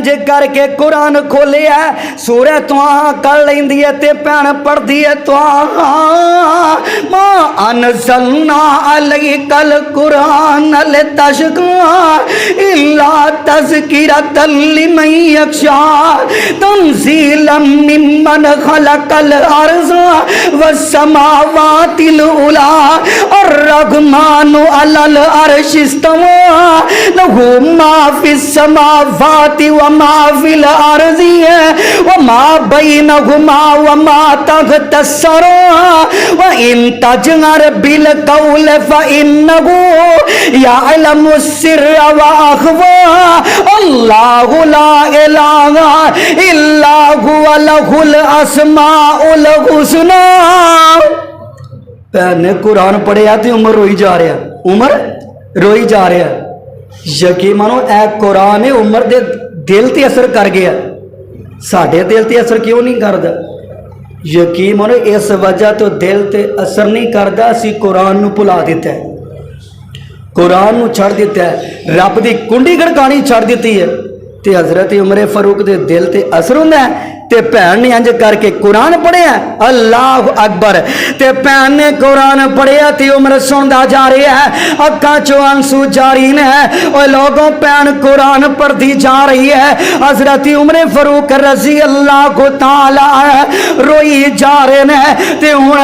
इंज करके कुरान खोलिया सूरह तुहा कर लेंदी है ते भैन पढ़दी है तुहा मा अनज़लना अलैकल कुरान लितशक़ा इल्ला तज़किरतल लिमन यख़शा तंज़ीलन मिम्मन खलक़ल अर्ज़ वस्समावातिल उला अर्रहमानु अलल अर्शि इस्तवा लहू मा फिस समावाति व मा फिल अर्ज़ि व मा बैनहुमा व मा तहतस सरा व इन तजहर बिल कौल फइन्नहु यअलमुस सिर्र व अख़फ़ा अल्लाहु ला इलाहा इल्ला हुवा लहुल अस्माउल हुस्ना। भैन ने कुरान पढ़िया तो उमर रोई जा रहा, उमर रोई जा रहा। यकीन मानो ए कुरान है उमर दे दिल ते असर कर गया, साढ़े दिल ते असर क्यों नहीं करता? यकीन मानो इस वजह तो दिल ते असर नहीं करता, असी कुरान नू भुला दिता है, कुरान नू छड़ दिता है, रब की कुंडी गड़कानी छड़ दी है। तो हज़रत उमर फारूक के दिल ते असर होंदा है। ते भैन ने इंज करके कुरान पढ़िया, अल्लाह अकबर। ते भैन ने कुरान पढ़िया ते उमर सुनता जा रहा है, अक्खां चो आंसू जारी ने। और लोगों भैन कुरान पढ़ती जा रही है, हज़रत उमर फारूक रज़ी अल्लाह तआला रोई जा रहे ने। ते हुण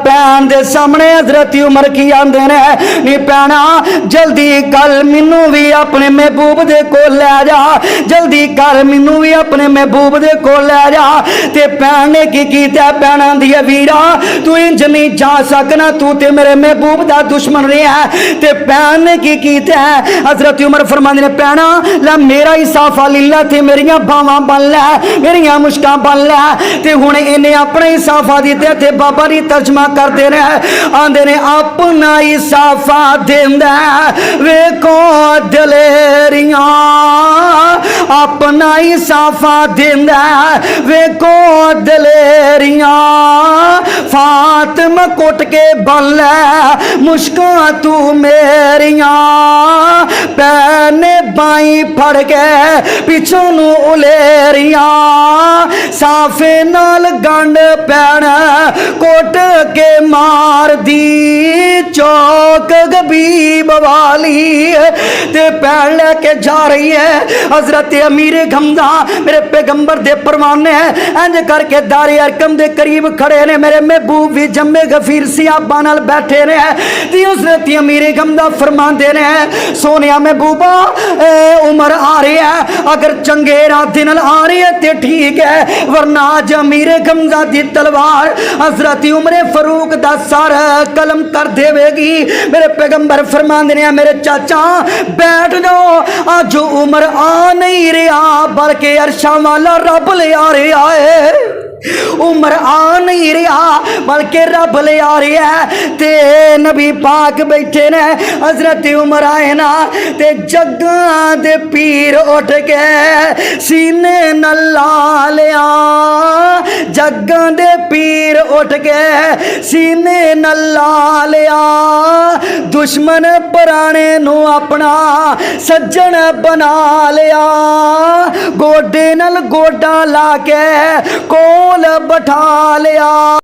भैन दे सामने हज़रत उमर की आंदे ने, नी भैना जल्दी कल मैनू भी अपने महबूब दे कोल लै जा, जल्दी कर मैनू भी अपने महबूब दे कोल लै जा। ते भैन ने की कीता, भैन आंदी है वीरा तू इंज नहीं जा सकना, तू ते मेरे महबूब दा दुश्मन रहा है। ते भैन ने की कीता, हज़रत उमर फरमांदे ने भैना ला मेरा ही साफा लीला ते मेरियां बावां बन लै, मेरियां मुश्कां बन लै। ते हुण इन्हें अपना ही साफा दिता ते बाबा दी तर्जमा करते ने, आंदे ने अपना ही साफा देंदा वेखो दलेरियां, अपना ही साफा देंदा वेखो दलेरियां, फातिमा कुट के बन लै मुश्कां तू मेरियां। भैन ने बाई फड़ के पिछों नू उलेरियां, साफे नाल गंड भैन कुट के मार दी चौक गबीब वाली। ते भैन लेके जा रही है हज़रत अमीर गमदा मेरे पैगंबर दे परवाने इंज करके दारे अरकम दे करीब खड़े ने, मेरे महबूब भी जम्मे गफीर सियाबा नाल बैठे ने। ती हज़रत अमीर गमदा फरमांदे ने सोनिया महबूबा उमर आ रही है, अगर चंगे इरादे नाल आ रही है ते ठीक है, वरना अज अमीर गमदा दी तलवार हज़रत उमर फारूक दा सर कलम कर देवेगी। मेरे पैगंबर फरमांदे ने मेरे चाचा बैठ जाओ, अज उमर आ नहीं रहा बल्कि अरशां वाला रब ले आ रहा है, उमर आ नहीं रहा बल्कि रब ले आ रहा है। ते नबी पाक बैठे ने, हज़रत उमर आए ना ते जग्गां दे पीर उठ के सीने नाल ला लिया, जग्गां दे पीर उठ के सीने नाल ला लिया। दुश्मन पुराने नू अपना सज्जन बना लिया, गोडे नाल गोडा ला के कोल बैठा लिया।